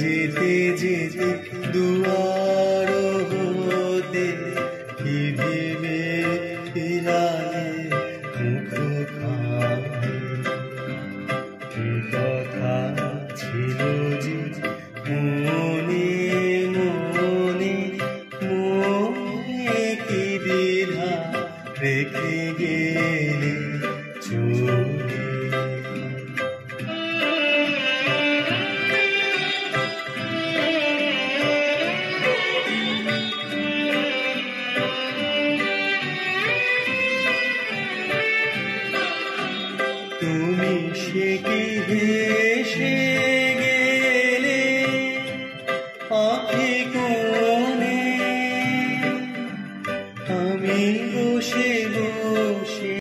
যেতে যেতে দুয়ার হতে কি ভেবে ফিরালে মুখখানি কি কথা ছিল যে মনে মনে মনে কি দ্বিধা রেখে গেলে চলে। তুমি সে কি হেসে গেলে আঁখি কোণে, আমি বসে বসে